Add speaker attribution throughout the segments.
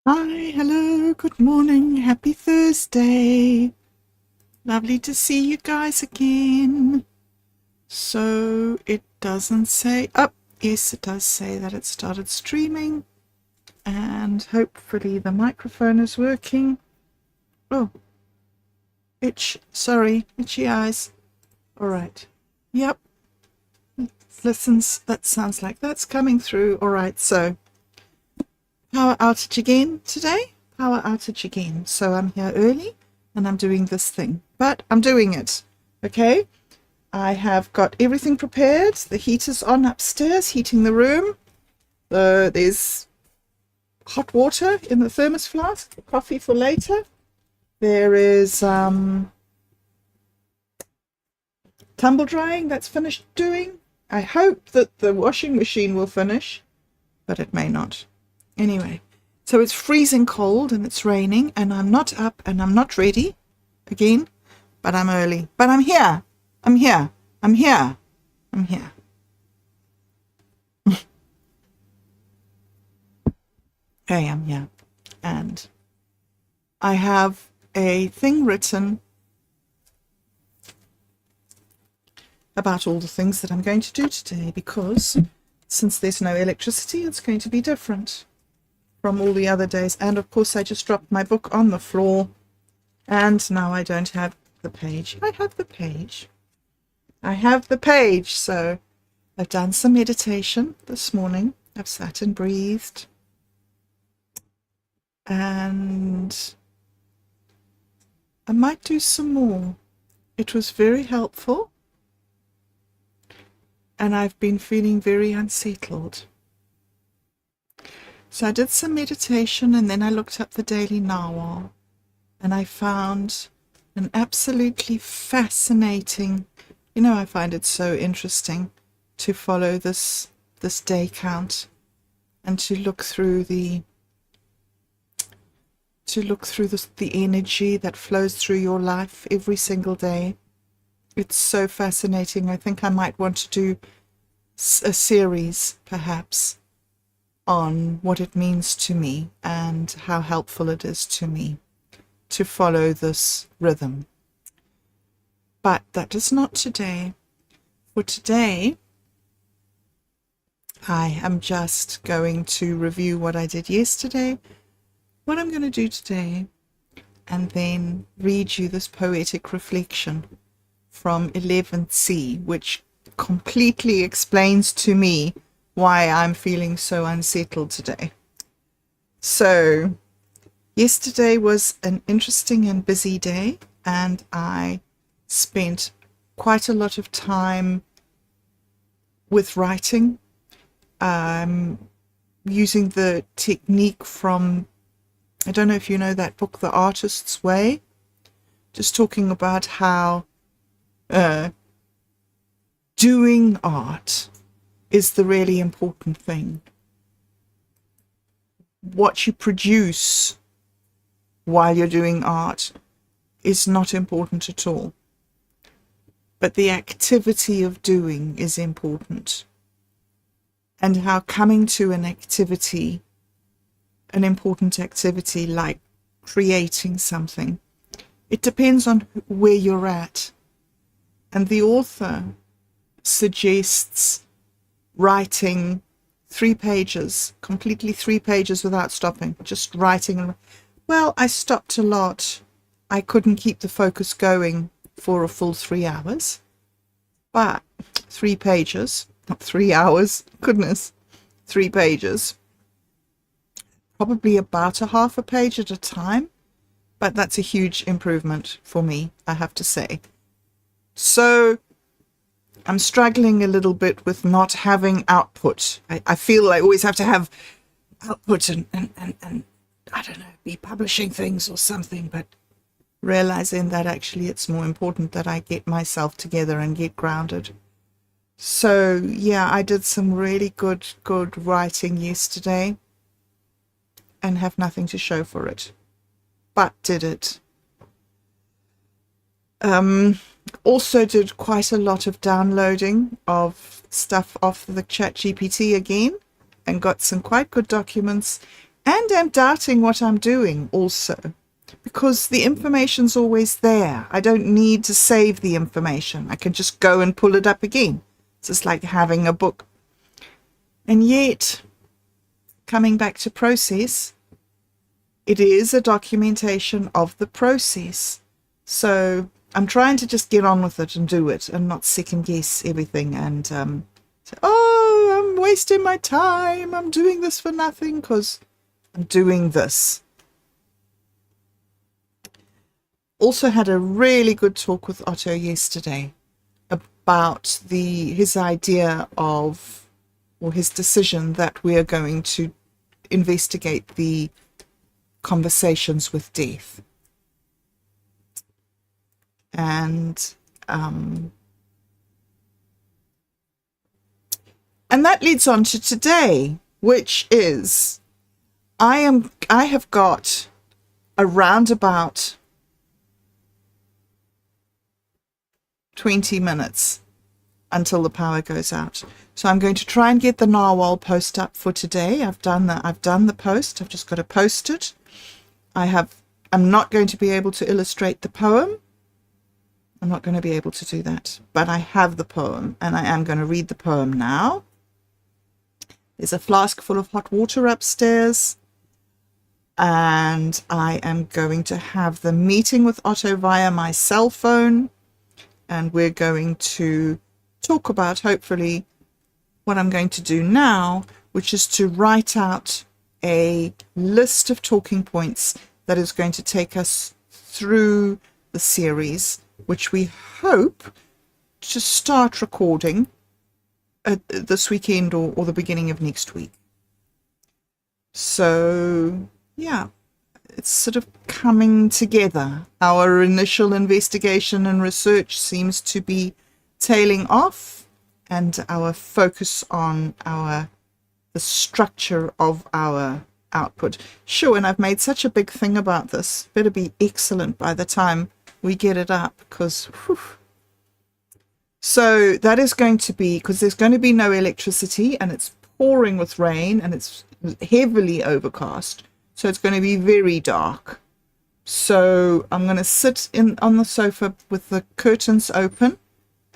Speaker 1: Hi, hello, good morning, happy Thursday. Lovely to see you guys again. So it doesn't say, oh, yes, it does say that it started streaming, and hopefully the microphone is working. Oh, itchy eyes. All right. Yep, listens, that sounds like that's coming through. All right, so power outage again today. Power outage again. So I'm here early and I'm doing this thing, but I'm doing it. Okay. I have got everything prepared. The heater's on upstairs, heating the room. There's hot water in the thermos flask, coffee for later. There is tumble drying that's finished doing. I hope that the washing machine will finish, but it may not. Anyway, so it's freezing cold and it's raining and I'm not up and I'm not ready again, but I'm early. But I'm here. I'm here. I'm here. I'm here. I am here. And I have a thing written about all the things that I'm going to do today, because since there's no electricity, it's going to be different from all the other days. And of course, I just dropped my book on the floor and now I don't have the page. I have the page. I have the page. So I've done some meditation this morning. I've sat and breathed. And I might do some more. It was very helpful. And I've been feeling very unsettled. So I did some meditation and then I looked up the Daily Narwhal and I found an absolutely fascinating, I find it so interesting to follow this day count and to look through the energy that flows through your life every single day. It's so fascinating. I think I might want to do a series, perhaps, on what it means to me and how helpful it is to me to follow this rhythm. But that is not today. For today, I am just going to review what I did yesterday, what I'm going to do today, and then read you this poetic reflection from 11C, which completely explains to me why I'm feeling so unsettled today. So, yesterday was an interesting and busy day, and I spent quite a lot of time with writing, using the technique from, I don't know if you know that book, The Artist's Way, just talking about how doing art is the really important thing. What you produce while you're doing art is not important at all. But the activity of doing is important. And how coming to an activity, an important activity like creating something, it depends on where you're at. And the author suggests writing 3 pages, completely 3 pages without stopping, just writing. Well, I stopped a lot. I couldn't keep the focus going for a full 3 hours, but 3 pages, not 3 hours, goodness, 3 pages, probably about a half a page at a time, but that's a huge improvement for me, I have to say. So I'm struggling a little bit with not having output. I feel I always have to have output and I don't know, be publishing things or something, but realizing that actually it's more important that I get myself together and get grounded. So yeah, I did some really good writing yesterday and have nothing to show for it, but did it. Also did quite a lot of downloading of stuff off the ChatGPT again and got some quite good documents And I'm doubting what I'm doing also, because the information's always there. I don't need to save the information. I can just go and pull it up again. It's just like having a book. And yet, coming back to process, it is a documentation of the process. So I'm trying to just get on with it and do it and not second guess everything and say, oh, I'm wasting my time. I'm doing this for nothing because I'm doing this. Also had a really good talk with Otto yesterday about his idea of, or his decision that we are going to investigate the conversations with death. And that leads on to today, which is I have got around about 20 minutes until the power goes out. So I'm going to try and get the narwhal post up for today. I've done the post. I've just got to post it. I'm not going to be able to illustrate the poem. I'm not going to be able to do that, but I have the poem and I am going to read the poem now. There's a flask full of hot water upstairs, and I am going to have the meeting with Otto via my cell phone, and we're going to talk about hopefully what I'm going to do now, which is to write out a list of talking points that is going to take us through the series, which we hope to start recording this weekend or the beginning of next week. So yeah, it's sort of coming together. Our initial investigation and research seems to be tailing off, and our focus on the structure of our output. Sure, and I've made such a big thing about this. Better be excellent by the time we get it up, because so that is going to be, because there's going to be no electricity and it's pouring with rain and it's heavily overcast, so it's going to be very dark. So I'm going to sit on the sofa with the curtains open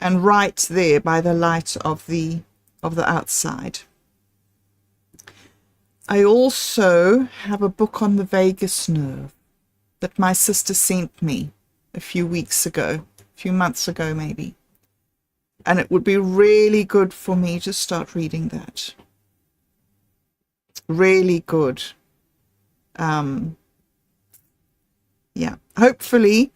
Speaker 1: and write there by the light of the outside. I also have a book on the vagus nerve that my sister sent me a few months ago maybe. And it would be really good for me to start reading that. Really good. Yeah, hopefully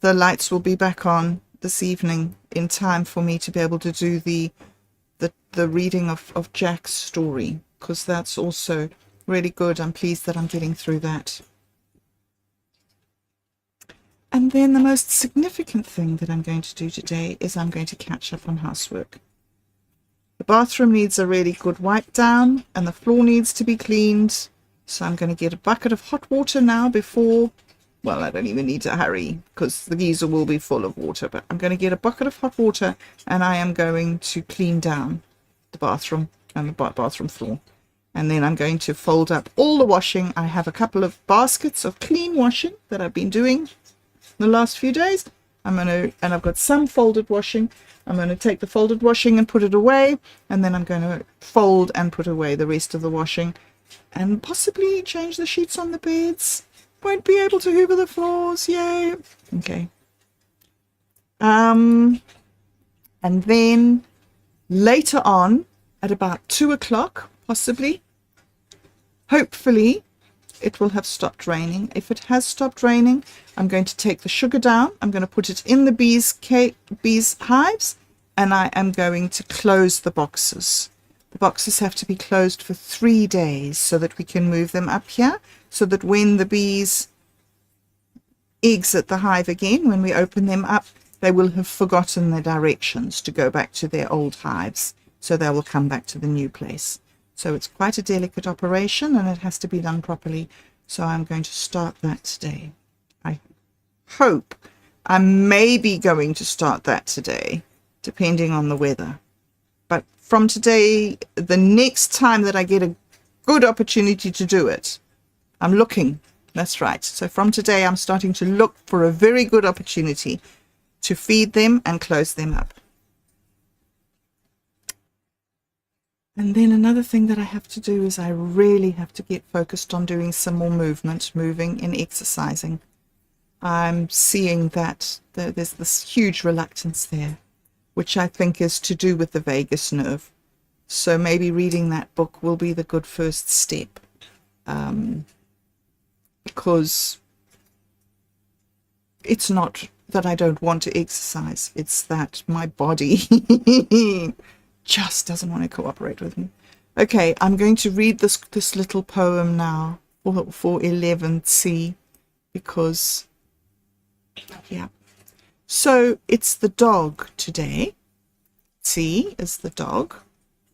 Speaker 1: the lights will be back on this evening in time for me to be able to do the reading of Jack's story, because that's also really good. I'm pleased that I'm getting through that. And then the most significant thing that I'm going to do today is I'm going to catch up on housework. The bathroom needs a really good wipe down and the floor needs to be cleaned. So I'm going to get a bucket of hot water now before, well, I don't even need to hurry because the geyser will be full of water, but I'm going to get a bucket of hot water and I am going to clean down the bathroom and the bathroom floor. And then I'm going to fold up all the washing. I have a couple of baskets of clean washing that I've been doing the last few days. And I've got some folded washing. I'm going to take the folded washing and put it away, and then I'm going to fold and put away the rest of the washing and possibly change the sheets on the beds. Won't be able to hoover the floors, yay. Okay. And then later on at about 2 o'clock possibly, hopefully it will have stopped raining. If it has stopped raining, I'm going to take the sugar down. I'm going to put it in the bees hives, and I am going to close the boxes. The boxes have to be closed for 3 days so that we can move them up here, so that when the bees exit the hive again, when we open them up, they will have forgotten their directions to go back to their old hives. So they will come back to the new place. So it's quite a delicate operation and it has to be done properly. So I'm going to start that today. I hope I may be going to start that today, depending on the weather. from today, the next time that I get a good opportunity to do it, I'm looking. That's right. So from today, I'm starting to look for a very good opportunity to feed them and close them up. And then another thing that I have to do is I really have to get focused on doing some more movement, moving and exercising. I'm seeing that there's this huge reluctance there, which I think is to do with the vagus nerve. So maybe reading that book will be the good first step, because it's not that I don't want to exercise, it's that my body just doesn't want to cooperate with me. Okay, I'm going to read this little poem now for 11C, because yeah. So it's the dog today. C is the dog.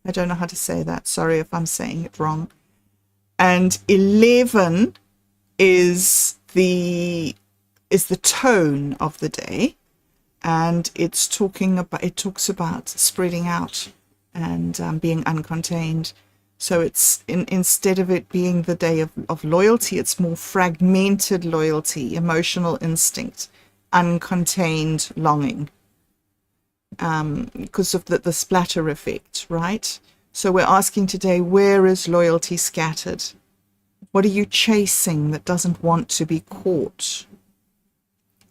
Speaker 1: I don't know how to say that. Sorry if I'm saying it wrong. And 11 is the tone of the day, and it talks about spreading out and being uncontained. So it's instead of it being the day of loyalty, it's more fragmented loyalty, emotional instinct, uncontained longing, because of the splatter effect, right? So we're asking today, where is loyalty scattered? What are you chasing that doesn't want to be caught?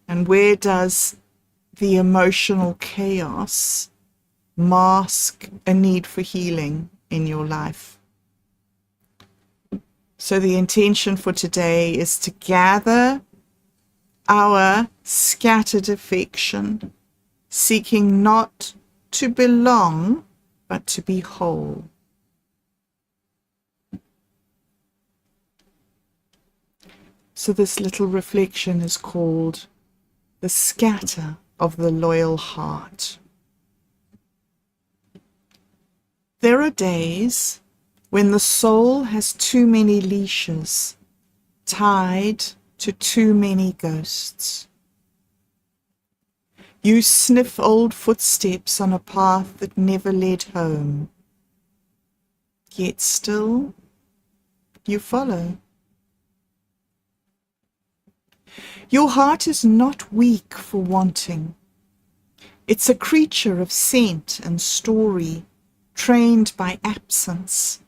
Speaker 1: And where does the emotional chaos mask a need for healing in your life? So the intention for today is to gather our scattered affection, seeking not to belong, but to be whole. So this little reflection is called the scatter of the loyal heart. There are days when the soul has too many leashes, tied to too many ghosts. You sniff old footsteps on a path that never led home, yet still you follow. Your heart is not weak for wanting. It's a creature of scent and story, trained by absence,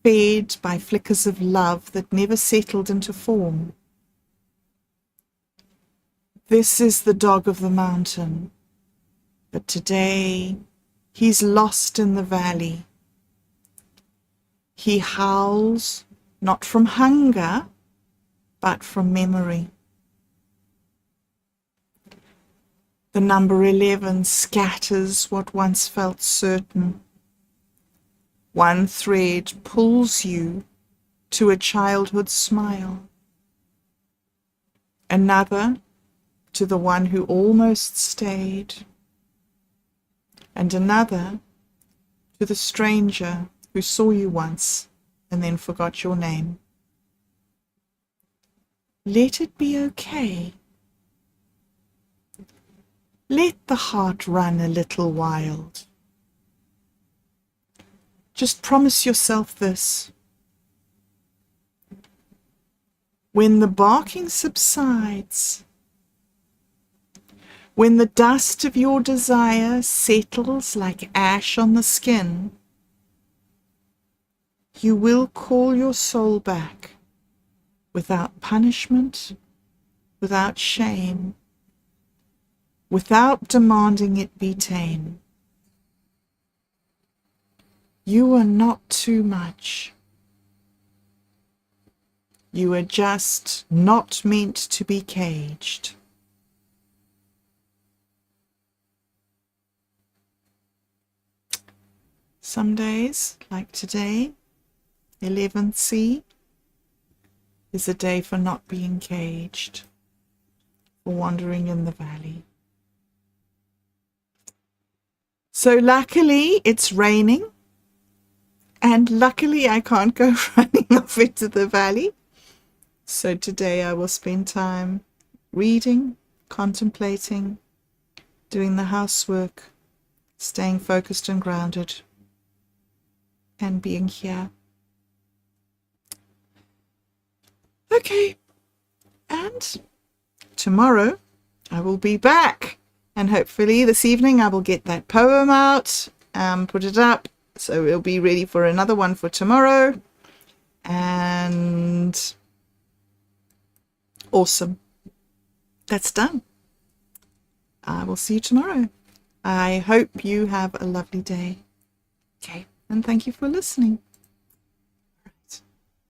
Speaker 1: fed by flickers of love that never settled into form. This is the dog of the mountain, but today he's lost in the valley. He howls not from hunger, but from memory. The number 11 scatters what once felt certain. One thread pulls you to a childhood smile. Another to the one who almost stayed. And another to the stranger who saw you once and then forgot your name. Let it be okay. Let the heart run a little wild. Just promise yourself this. When the barking subsides, when the dust of your desire settles like ash on the skin, you will call your soul back without punishment, without shame, without demanding it be tame. You are not too much. You are just not meant to be caged. Some days, like today, 11C, is a day for not being caged, for wandering in the valley. So luckily it's raining, and luckily I can't go running off into the valley. So today I will spend time reading, contemplating, doing the housework, staying focused and grounded, and being here. Okay, and tomorrow I will be back, and hopefully this evening I will get that poem out, put it up, so it'll be ready for another one for tomorrow. And awesome, that's done. I will see you tomorrow. I hope you have a lovely day. Okay, and thank you for listening.